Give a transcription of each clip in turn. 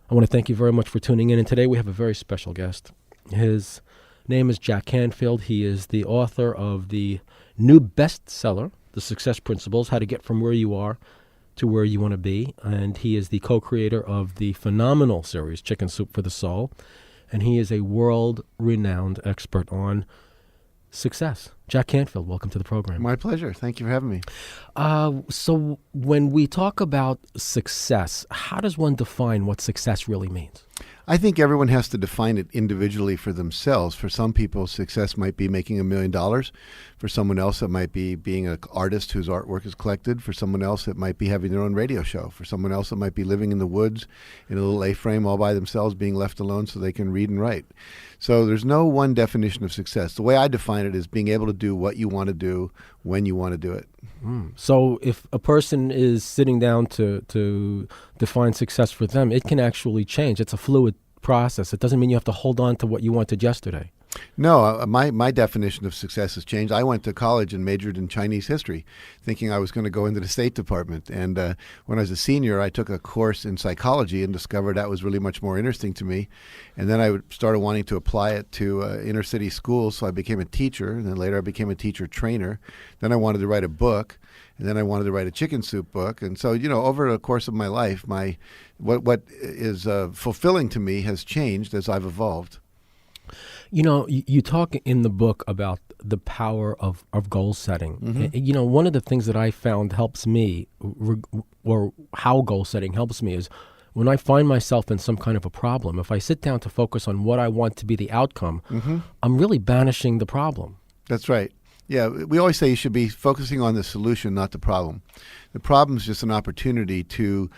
I want to thank you very much for tuning in. And today we have a very special guest. His name is Jack Canfield. He is the author of the new bestseller, The Success Principles, How to Get From Where You Are to Where You Want to Be. And he is the co-creator of the phenomenal series, Chicken Soup for the Soul. And he is a world-renowned expert on success. Jack Canfield, welcome to the program. My pleasure. Thank you for having me. So when we talk about success, how does one define what success really means? I think everyone has to define it individually for themselves. For some people, success might be making $1 million. For someone else, it might be being an artist whose artwork is collected. For someone else, it might be having their own radio show. For someone else, it might be living in the woods in a little A-frame all by themselves, being left alone so they can read and write. So there's no one definition of success. The way I define it is being able to do what you want to do when you want to do it. So if a person is sitting down to define success for them, it can actually change. It's a fluid process. It doesn't mean you have to hold on to what you wanted yesterday. No, my definition of success has changed. I went to college and majored in Chinese history, thinking I was going to go into the State Department. And when I was a senior, I took a course in psychology and discovered that was really much more interesting to me. And then I started wanting to apply it to inner city schools, so I became a teacher. And then later I became a teacher trainer. Then I wanted to write a book. And then I wanted to write a chicken soup book. And so, over the course of my life, what is fulfilling to me has changed as I've evolved. You talk in the book about the power of goal setting. Mm-hmm. One of the things that I found helps me, or how goal setting helps me, is when I find myself in some kind of a problem, if I sit down to focus on what I want to be the outcome, mm-hmm. I'm really banishing the problem. That's right. Yeah, we always say you should be focusing on the solution, not the problem. The problem is just an opportunity to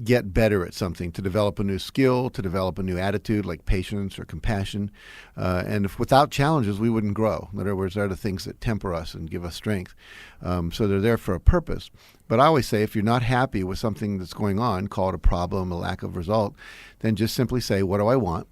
get better at something, to develop a new skill, to develop a new attitude like patience or compassion. And if without challenges, we wouldn't grow. In other words, they're the things that temper us and give us strength. So they're there for a purpose. But I always say if you're not happy with something that's going on, call it a problem, a lack of result, then just simply say, what do I want?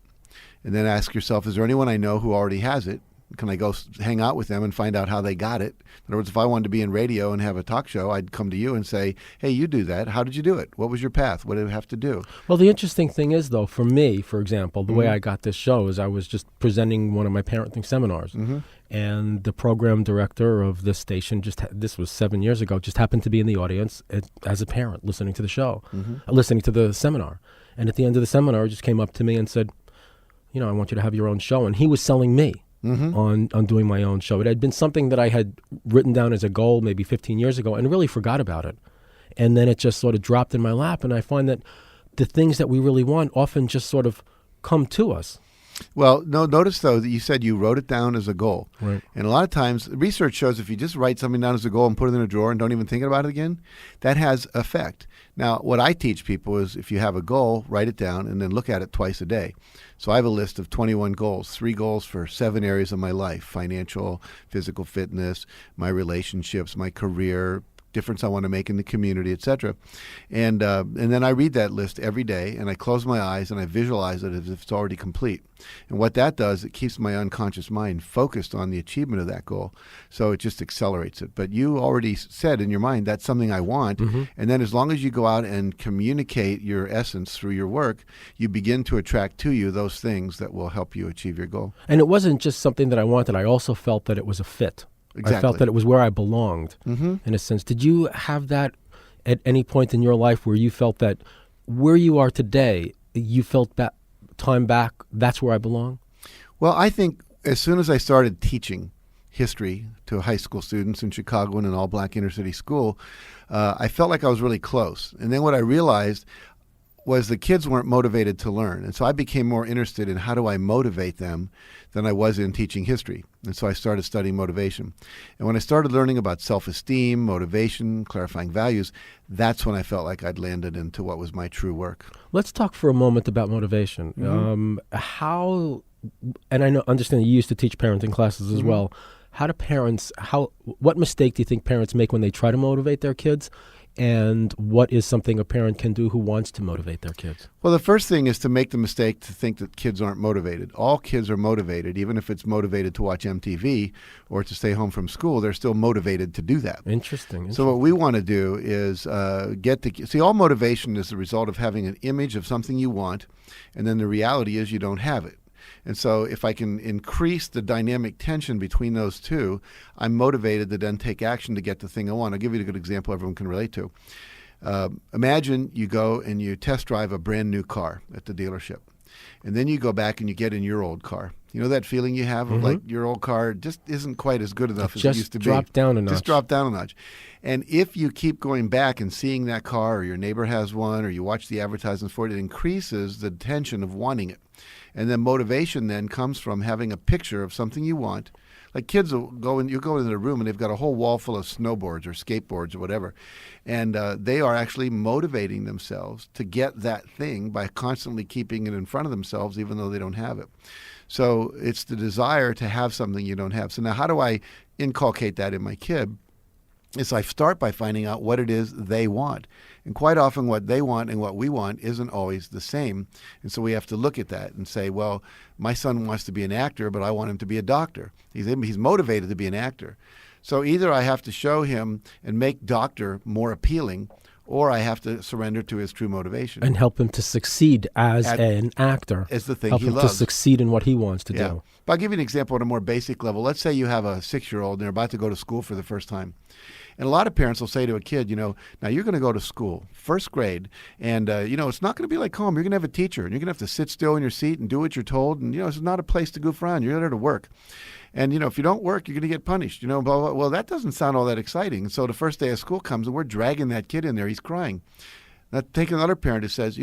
And then ask yourself, is there anyone I know who already has it? Can I go hang out with them and find out how they got it? In other words, if I wanted to be in radio and have a talk show, I'd come to you and say, hey, you do that. How did you do it? What was your path? What did I have to do? Well, the interesting thing is, though, for me, for example, the way I got this show is I was just presenting one of my parenting seminars. Mm-hmm. And the program director of this station, this was 7 years ago, just happened to be in the audience as a parent listening to the show, listening to the seminar. And at the end of the seminar, he just came up to me and said, I want you to have your own show. And he was selling me. Mm-hmm. on doing my own show. It had been something that I had written down as a goal maybe 15 years ago and really forgot about it. And then it just sort of dropped in my lap. And I find that the things that we really want often just sort of come to us. Well, notice, though, that you said you wrote it down as a goal. Right. And a lot of times, research shows if you just write something down as a goal and put it in a drawer and don't even think about it again, that has effect. Now, what I teach people is if you have a goal, write it down and then look at it twice a day. So I have a list of 21 goals, 3 goals for 7 areas of my life: financial, physical fitness, my relationships, my career, difference I want to make in the community, etc. And then I read that list every day, and I close my eyes and I visualize it as if it's already complete. And what that does, it keeps my unconscious mind focused on the achievement of that goal. So it just accelerates it. But you already said in your mind, that's something I want. Mm-hmm. And then as long as you go out and communicate your essence through your work, you begin to attract to you those things that will help you achieve your goal. And it wasn't just something that I wanted. I also felt that it was a fit. Exactly. I felt that it was where I belonged, in a sense. Did you have that at any point in your life where you felt that where you are today, you felt that time back, that's where I belong? Well, I think as soon as I started teaching history to high school students in Chicago in an all-black inner-city school, I felt like I was really close. And then what I realized was the kids weren't motivated to learn. And so I became more interested in how do I motivate them than I was in teaching history. And so I started studying motivation. And when I started learning about self-esteem, motivation, clarifying values, that's when I felt like I'd landed into what was my true work. Let's talk for a moment about motivation. Mm-hmm. And I understand you used to teach parenting classes as well. What mistake do you think parents make when they try to motivate their kids? and what is something a parent can do who wants to motivate their kids? Well, the first thing is to make the mistake to think that kids aren't motivated. All kids are motivated, even if it's motivated to watch MTV or to stay home from school, they're still motivated to do that. Interesting. So what we want to do is see, all motivation is the result of having an image of something you want, and then the reality is you don't have it. And so if I can increase the dynamic tension between those two, I'm motivated to then take action to get the thing I want. I'll give you a good example everyone can relate to. Imagine you go and you test drive a brand new car at the dealership. And then you go back and you get in your old car. You know that feeling you have of like your old car just isn't quite as good enough as it used to be. Just drop down a notch. Just drop down a notch. And if you keep going back and seeing that car, or your neighbor has one, or you watch the advertisements for it, it increases the tension of wanting it. And then motivation then comes from having a picture of something you want. Like kids will go in, you go into the room and they've got a whole wall full of snowboards or skateboards or whatever. And they are actually motivating themselves to get that thing by constantly keeping it in front of themselves, even though they don't have it. So it's the desire to have something you don't have. So now how do I inculcate that in my kid? Is I start by finding out what it is they want. And quite often what they want and what we want isn't always the same. And so we have to look at that and say, well, my son wants to be an actor, but I want him to be a doctor. He's motivated to be an actor. So either I have to show him and make doctor more appealing, or I have to surrender to his true motivation. And help him to succeed as an actor. As the thing help he him loves. to succeed in what he wants to do. But I'll give you an example at a more basic level. Let's say you have a 6-year-old and they're about to go to school for the first time. And a lot of parents will say to a kid, now you're going to go to school, first grade, and, it's not going to be like home. You're going to have a teacher, and you're going to have to sit still in your seat and do what you're told. And, it's not a place to goof around. You're there to work. And, if you don't work, you're going to get punished, blah, blah, blah. Well, that doesn't sound all that exciting. And so the first day of school comes, and we're dragging that kid in there. He's crying. Now, take another parent who says,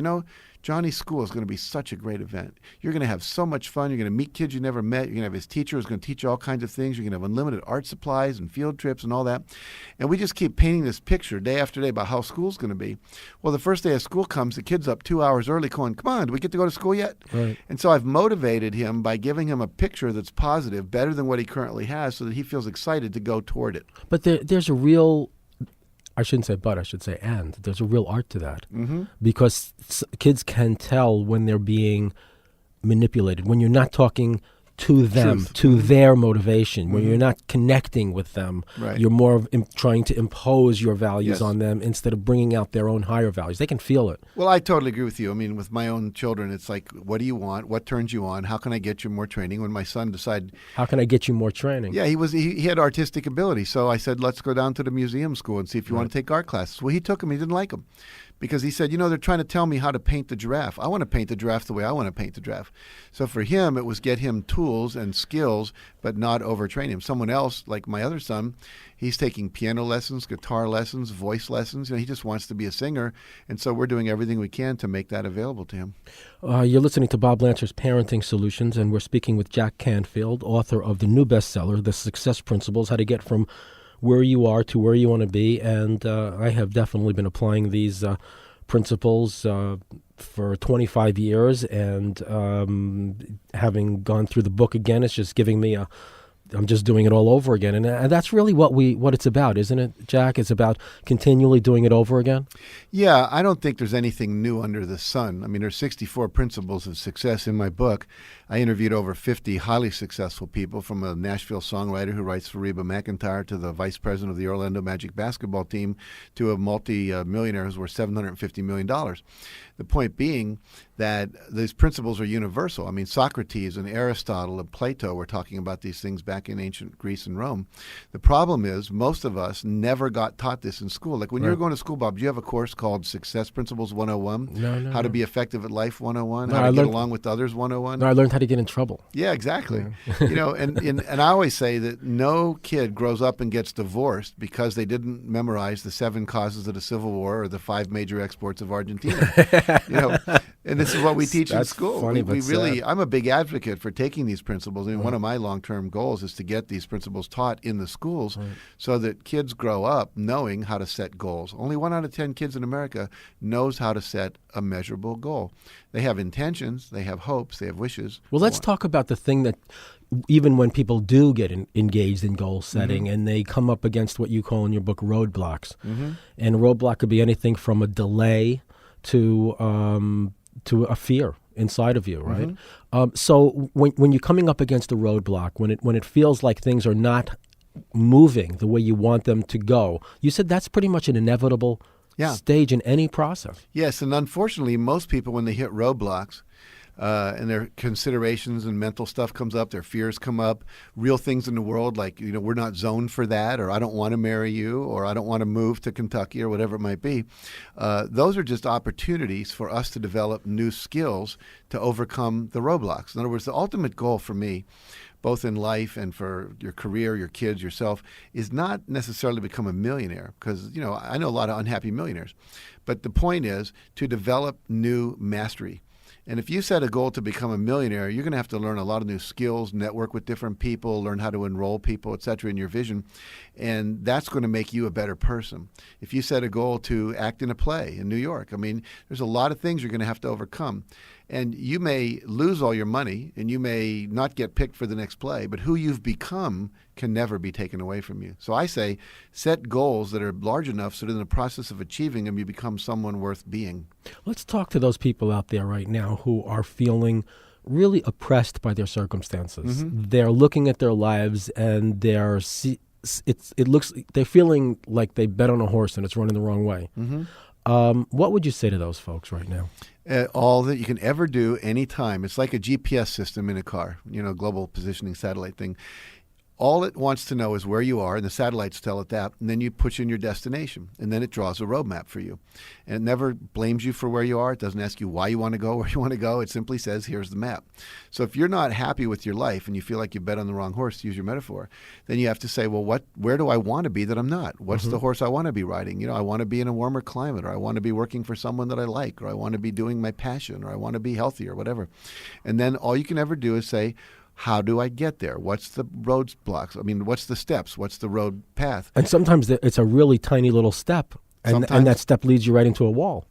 Johnny's school is going to be such a great event. You're going to have so much fun. You're going to meet kids you never met. You're going to have his teacher who's going to teach you all kinds of things. You're going to have unlimited art supplies and field trips and all that. And we just keep painting this picture day after day about how school's going to be. Well, the first day of school comes, the kid's up 2 hours early going, come on, do we get to go to school yet? Right. And so I've motivated him by giving him a picture that's positive, better than what he currently has, so that he feels excited to go toward it. But there's a real... I shouldn't say but, I should say and. There's a real art to that. Mm-hmm. Because kids can tell when they're being manipulated, when you're not talking to them, to their motivation, when you're not connecting with them. Right. You're more of trying to impose your values Yes. on them instead of bringing out their own higher values. They can feel it. Well, I totally agree with you. I mean, with my own children, it's like, what do you want? What turns you on? How can I get you more training? When my son decided, How can I get you more training? yeah, he had artistic ability. So I said, let's go down to the museum school and see if you want to take art classes. Well, he took them. He didn't like them. Because he said, they're trying to tell me how to paint the giraffe. I want to paint the giraffe the way I want to paint the giraffe. So for him, it was get him tools and skills, but not overtrain him. Someone else, like my other son, he's taking piano lessons, guitar lessons, voice lessons. He just wants to be a singer. And so we're doing everything we can to make that available to him. You're listening to Bob Lancer's Parenting Solutions, and we're speaking with Jack Canfield, author of the new bestseller, The Success Principles, How to Get from Where You Are to Where You Want to Be. And I have definitely been applying these principles for 25 years, and having gone through the book again, it's just giving me I'm just doing it all over again. And that's really what it's about, isn't it, Jack? It's about continually doing it over again? Yeah, I don't think there's anything new under the sun. I mean, there's 64 principles of success in my book. I interviewed over 50 highly successful people, from a Nashville songwriter who writes for Reba McEntire to the vice president of the Orlando Magic basketball team to a multi-millionaire who's worth $750 million. The point being that these principles are universal. I mean, Socrates and Aristotle and Plato were talking about these things back in ancient Greece and Rome. The problem is most of us never got taught this in school. Like when you were going to school, Bob, do you have a course called Success Principles 101? No. How to be effective at life 101? No, How to get along with others 101? No, I learned how to get in trouble. Yeah, exactly. And I always say that no kid grows up and gets divorced because they didn't memorize the 7 causes of the Civil War or the 5 major exports of Argentina. And this is what we teach in That's school. funny, we but really, sad. I'm a big advocate for taking these principles. I mean, one of my long-term goals is to get these principles taught in the schools so that kids grow up knowing how to set goals. Only 1 out of 10 kids in America knows how to set a measurable goal. They have intentions, they have hopes, they have wishes. Well, let's talk about the thing that even when people do get engaged in goal setting and they come up against what you call in your book roadblocks. And a roadblock could be anything from a delay to a fear inside of you, right? So when you're coming up against a roadblock, when it feels like things are not moving the way you want them to go, you said that's pretty much an inevitable stage in any process. Yes, and unfortunately, most people, when they hit roadblocks, and their considerations and mental stuff comes up, their fears come up, real things in the world like, we're not zoned for that, or I don't want to marry you, or I don't want to move to Kentucky, or whatever it might be. Those are just opportunities for us to develop new skills to overcome the roadblocks. In other words, the ultimate goal for me, both in life and for your career, your kids, yourself, is not necessarily to become a millionaire, because, I know a lot of unhappy millionaires. But the point is to develop new mastery. And if you set a goal to become a millionaire, you're going to have to learn a lot of new skills, network with different people, learn how to enroll people, et cetera, in your vision. And that's going to make you a better person. If you set a goal to act in a play in New York, there's a lot of things you're going to have to overcome. And you may lose all your money and you may not get picked for the next play, but who you've become can never be taken away from you. So I say set goals that are large enough so that in the process of achieving them, you become someone worth being. Let's talk to those people out there right now who are feeling really oppressed by their circumstances. They're looking at their lives and they're feeling like they bet on a horse and it's running the wrong way. What would you say to those folks right now? All that you can ever do anytime. It's like a GPS system in a car, global positioning satellite thing. All it wants to know is where you are, and the satellites tell it that, and then you push in your destination, and then it draws a roadmap for you. And it never blames you for where you are. It doesn't ask you why you want to go, where you want to go. It simply says, here's the map. So if you're not happy with your life and you feel like you bet on the wrong horse, to use your metaphor, then you have to say, well, where do I want to be that I'm not? What's the horse I want to be riding? I want to be in a warmer climate, or I want to be working for someone that I like, or I want to be doing my passion, or I want to be healthy, or whatever. And then all you can ever do is say, how do I get there? What's the roadblocks? What's the steps? What's the road path? And sometimes it's a really tiny little step, and that step leads you right into a wall.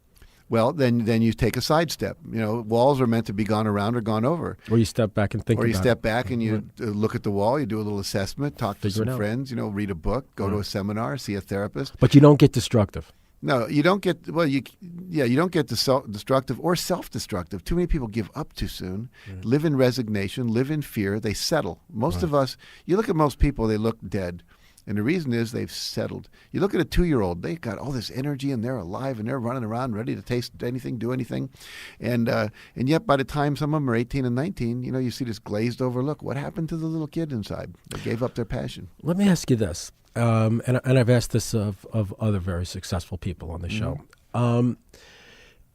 Well, then you take a side step. Walls are meant to be gone around or gone over. Or you step back and think about it. Or you step back and you look at the wall, you do a little assessment, talk to some friends, read a book, go to a seminar, see a therapist. But you don't get destructive. No, you don't get, you don't get destructive or self-destructive. Too many people give up too soon, live in resignation, live in fear. They settle. Most of us, you look at most people, they look dead. And the reason is they've settled. You look at a 2-year-old, they got all this energy and they're alive and they're running around ready to taste anything, do anything. And yet by the time some of them are 18 and 19, you see this glazed over look. What happened to the little kid inside? They gave up their passion. Let me ask you this. And I've asked this of other very successful people on the show.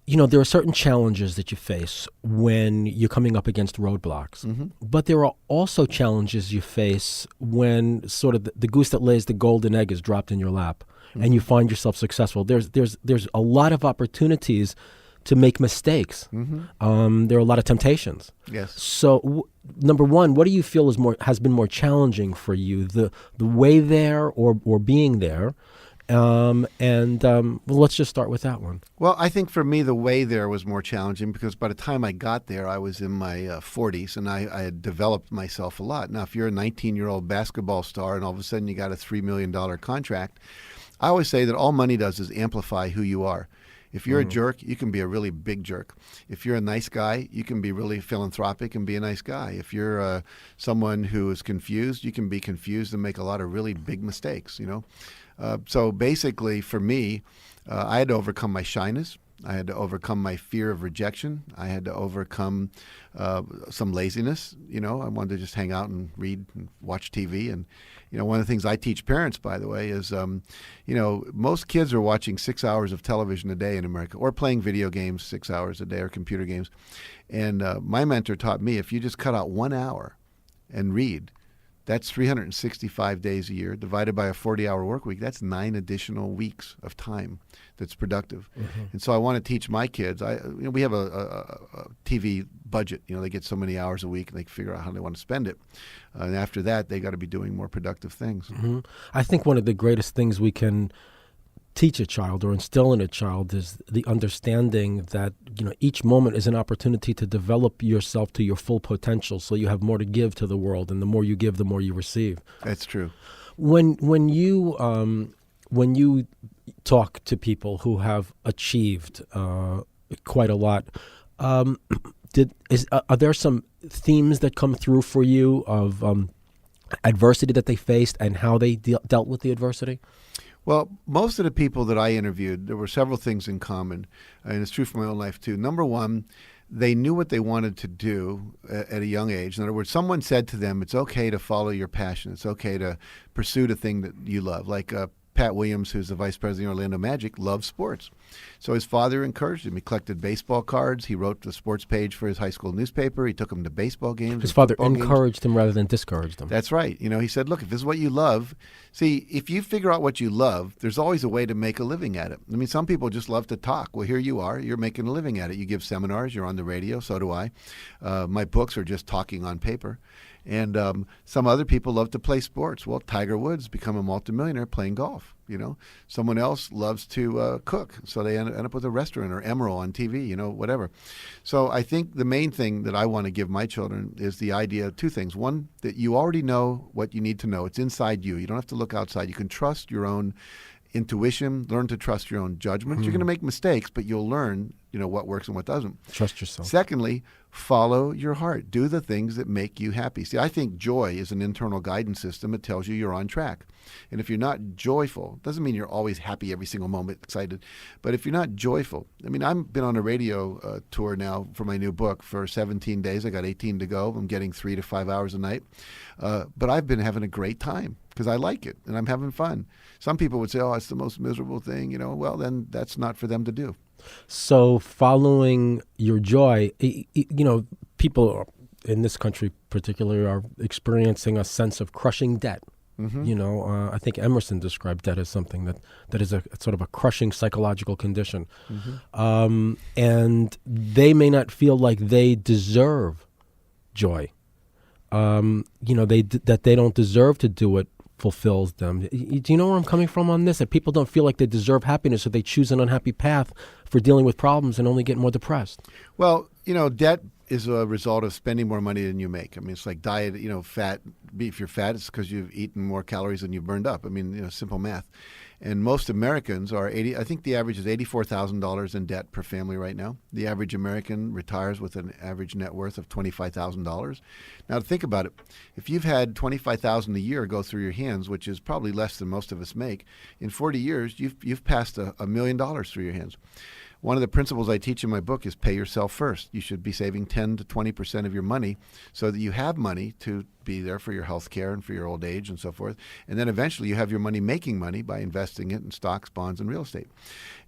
There are certain challenges that you face when you're coming up against roadblocks. But there are also challenges you face when sort of the goose that lays the golden egg is dropped in your lap and you find yourself successful. There's a lot of opportunities to make mistakes. There are a lot of temptations. Yes. So, number one, what do you feel has been more challenging for you, the way there or being there? Let's just start with that one. Well, I think for me, the way there was more challenging because by the time I got there, I was in my 40s and I had developed myself a lot. Now, if you're a 19-year-old basketball star and all of a sudden you got a $3 million contract, I always say that all money does is amplify who you are. If you're a jerk, you can be a really big jerk. If you're a nice guy, you can be really philanthropic and be a nice guy. If you're someone who is confused, you can be confused and make a lot of really big mistakes, So basically, for me, I had to overcome my shyness. I had to overcome my fear of rejection. I had to overcome some laziness. I wanted to just hang out and read and watch TV. And, one of the things I teach parents, by the way, is, most kids are watching 6 hours of television a day in America or playing video games 6 hours a day or computer games. And my mentor taught me if you just cut out 1 hour and read, That's 365 days a year divided by a 40-hour work week. That's 9 additional weeks of time that's productive. And so I want to teach my kids. We have a TV budget. They get so many hours a week, and they can figure out how they want to spend it. And after that, they got to be doing more productive things. I think one of the greatest things we can teach a child or instill in a child is the understanding that each moment is an opportunity to develop yourself to your full potential, so you have more to give to the world, and the more you give, the more you receive. That's true. When you talk to people who have achieved quite a lot, are there some themes that come through for you of adversity that they faced and how they dealt with the adversity? Well, most of the people that I interviewed, there were several things in common, and it's true for my own life too. Number one, they knew what they wanted to do at a young age. In other words, someone said to them, it's okay to follow your passion. It's okay to pursue the thing that you love. Like Pat Williams, who's the vice president of Orlando Magic, loves sports. So his father encouraged him. He collected baseball cards. He wrote the sports page for his high school newspaper. He took him to baseball games. His father encouraged him rather than discouraged him. That's right. He said, look, if this is what you love, see, if you figure out what you love, there's always a way to make a living at it. I mean, some people just love to talk. Well, here you are. You're making a living at it. You give seminars. You're on the radio. So do I. My books are just talking on paper. And some other people love to play sports. Well, Tiger Woods become a multimillionaire playing golf. Someone else loves to cook, so they end up with a restaurant, or Emerald on TV, whatever. So I think the main thing that I want to give my children is the idea of two things. One, that you already know what you need to know. It's inside you. You don't have to look outside. You can trust your own intuition, learn to trust your own judgments. You're going to make mistakes, but you'll learn, what works and what doesn't. Trust yourself. Secondly, follow your heart. Do the things that make you happy. See, I think joy is an internal guidance system. It tells you you're on track. And if you're not joyful, doesn't mean you're always happy every single moment, excited. But if you're not joyful, I've been on a radio tour now for my new book for 17 days. I got 18 to go. I'm getting 3 to 5 hours a night. But I've been having a great time because I like it and I'm having fun. Some people would say, oh, it's the most miserable thing. Well, then that's not for them to do. So following your joy, people in this country particularly are experiencing a sense of crushing debt. I think Emerson described debt as something that is a sort of a crushing psychological condition. And they may not feel like they deserve joy. That they don't deserve to do it fulfills them. Do you know where I'm coming from on this? That people don't feel like they deserve happiness, so they choose an unhappy path for dealing with problems and only get more depressed. Well, debt is a result of spending more money than you make. It's like diet, fat. If you're fat, it's because you've eaten more calories than you've burned up. Simple math. And most Americans are I think the average is $84,000 in debt per family right now. The average American retires with an average net worth of $25,000. Now, think about it. If you've had $25,000 a year go through your hands, which is probably less than most of us make, in 40 years, you've passed $1 million through your hands. One of the principles I teach in my book is pay yourself first. You should be saving 10 to 20% of your money so that you have money to be there for your health care and for your old age and so forth. And then eventually you have your money making money by investing it in stocks, bonds, and real estate.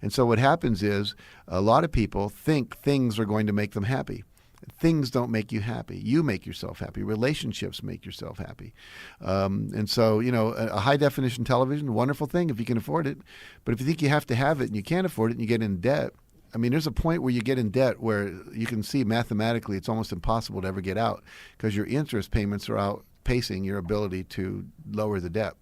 And so what happens is a lot of people think things are going to make them happy. Things don't make you happy. You make yourself happy. Relationships make yourself happy. And so, a high-definition television, a wonderful thing if you can afford it. But if you think you have to have it and you can't afford it and you get in debt, there's a point where you get in debt where you can see mathematically it's almost impossible to ever get out because your interest payments are outpacing your ability to lower the debt.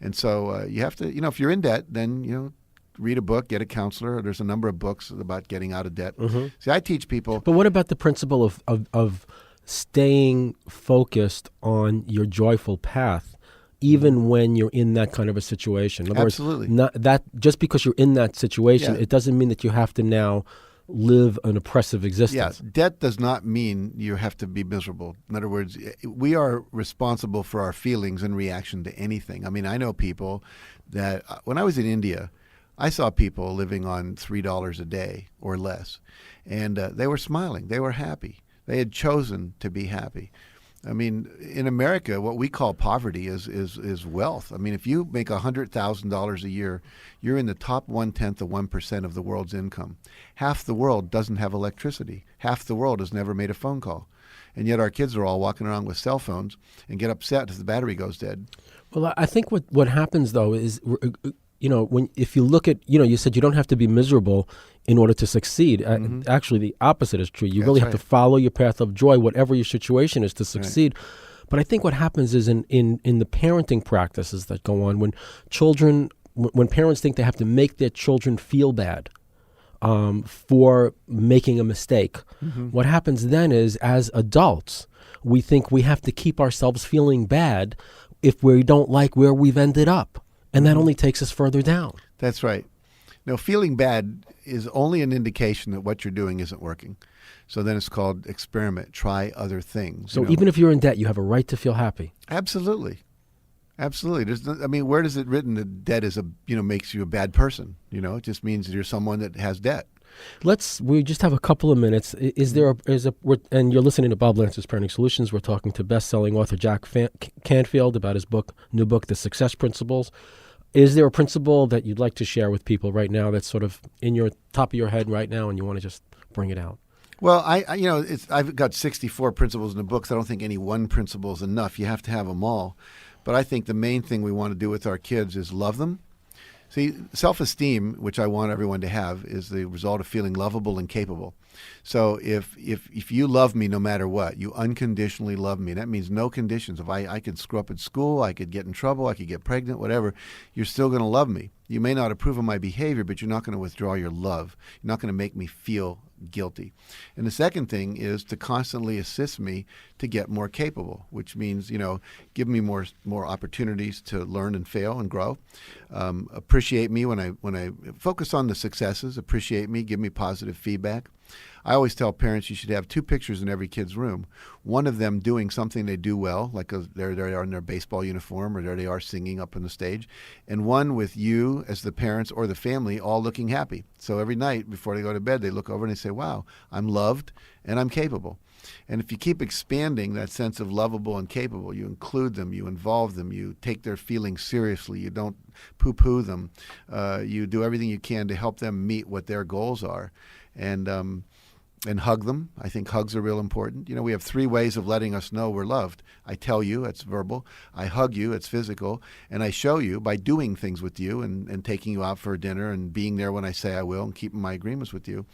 And so you have to, if you're in debt, then, read a book, get a counselor. There's a number of books about getting out of debt. See, I teach people. But what about the principle of staying focused on your joyful path, even when you're in that kind of a situation? In other Absolutely. Words, not that just because you're in that situation, it doesn't mean that you have to now live an oppressive existence. Yeah, debt does not mean you have to be miserable. In other words, we are responsible for our feelings in reaction to anything. I know people that when I was in India, I saw people living on $3 a day or less, and they were smiling. They were happy. They had chosen to be happy. I mean, in America, what we call poverty is wealth. I mean, if you make $100,000 a year, you're in the top 1/10 of 1% of the world's income. Half the world doesn't have electricity. Half the world has never made a phone call. And yet our kids are all walking around with cell phones and get upset if the battery goes dead. Well, I think what happens, though, is, if you look at, you said you don't have to be miserable in order to succeed. Actually, the opposite is true. You really have to follow your path of joy, whatever your situation is, to succeed. Right. But I think what happens is in the parenting practices that go on, when parents think they have to make their children feel bad for making a mistake, what happens then is, as adults, we think we have to keep ourselves feeling bad if we don't like where we've ended up. And that only takes us further down. That's right. Now, feeling bad is only an indication that what you're doing isn't working. So then it's called experiment, try other things. So even if you're in debt, you have a right to feel happy. Absolutely. Absolutely. Where is it written that debt is makes you a bad person? It just means that you're someone that has debt. We just have a couple of minutes. And you're listening to Bob Lance's Parenting Solutions. We're talking to best-selling author Jack Canfield about his new book, The Success Principles. Is there a principle that you'd like to share with people right now that's sort of in your top of your head right now, and you want to just bring it out? Well, I've got 64 principles in the books. I don't think any one principle is enough. You have to have them all. But I think the main thing we want to do with our kids is love them. See, self-esteem, which I want everyone to have, is the result of feeling lovable and capable. So if you love me no matter what, you unconditionally love me. That means no conditions. If I could screw up at school, I could get in trouble, I could get pregnant, whatever, you're still going to love me. You may not approve of my behavior, but you're not going to withdraw your love. You're not going to make me feel guilty. And the second thing is to constantly assist me to get more capable, which means, give me more opportunities to learn and fail and grow. Appreciate me when I focus on the successes, appreciate me, give me positive feedback. I always tell parents you should have 2 pictures in every kid's room. One of them doing something they do well, like there they are in their baseball uniform, or there they are singing up on the stage, and one with you as the parents or the family all looking happy. So every night before they go to bed, they look over and they say, wow, I'm loved and I'm capable. And if you keep expanding that sense of lovable and capable, you include them, you involve them, you take their feelings seriously, you don't poo-poo them, you do everything you can to help them meet what their goals are. And hug them. I think hugs are real important. We have 3 ways of letting us know we're loved. I tell you, it's verbal. I hug you, it's physical. And I show you by doing things with you and taking you out for dinner and being there when I say I will and keeping my agreements with you.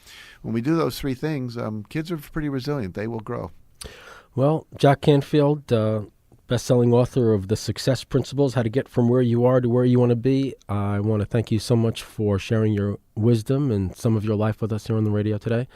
When we do those 3 things, kids are pretty resilient. They will grow. Well, Jack Canfield, best-selling author of The Success Principles, How to Get From Where You Are to Where You Want to Be. I want to thank you so much for sharing your wisdom and some of your life with us here on the radio today.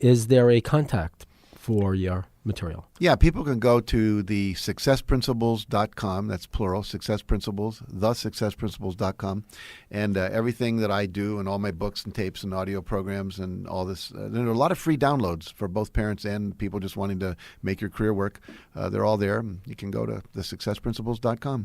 Is there a contact for your material? Yeah, people can go to the successprinciples.com. That's plural, Success Principles, thesuccessprinciples.com. And everything that I do and all my books and tapes and audio programs and all this, there are a lot of free downloads for both parents and people just wanting to make your career work. They're all there. You can go to thesuccessprinciples.com.